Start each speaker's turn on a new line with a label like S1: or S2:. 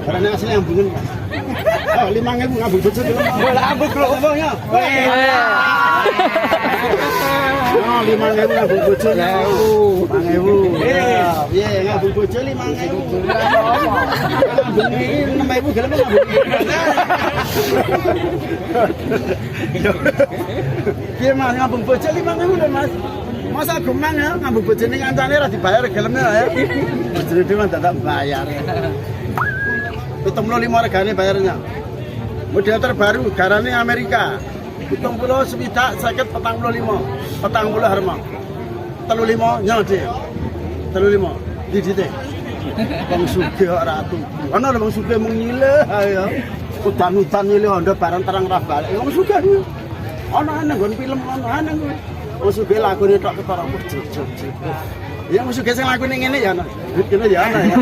S1: Karena asli ambungan. Oh, 5.000 ngambung bojo dulu. Bola ambung kelompoknya. Oh, 5.000 ngambung bojo. 5.000. Iya, ngambung bojo 5.000. Ngambung 6.000 gelem ngambung. Piye Mas ngambung bojo 5.000 lho Mas. Masa gemang ya ngambung bojone kancane ora dibayar gelemnya ya. Bojone dhewe ndak bayar. 75 regane bayarnya. Model terbaru garane Amerika. 70 swidak 50 45. 40 harma. 35 nyode. 35 didite. Wong sugih ora tuku. Ana lho wong sugih mung nyileh ya. Udan-udan nyileh Honda barang terang ra balik. Wong sugih. Ana nggon film ana kuwi. Wong sugih lakune tok ketara jejeg. Ya wong sugih sing lakune ngene ya ana. Duit kene ya ana ya.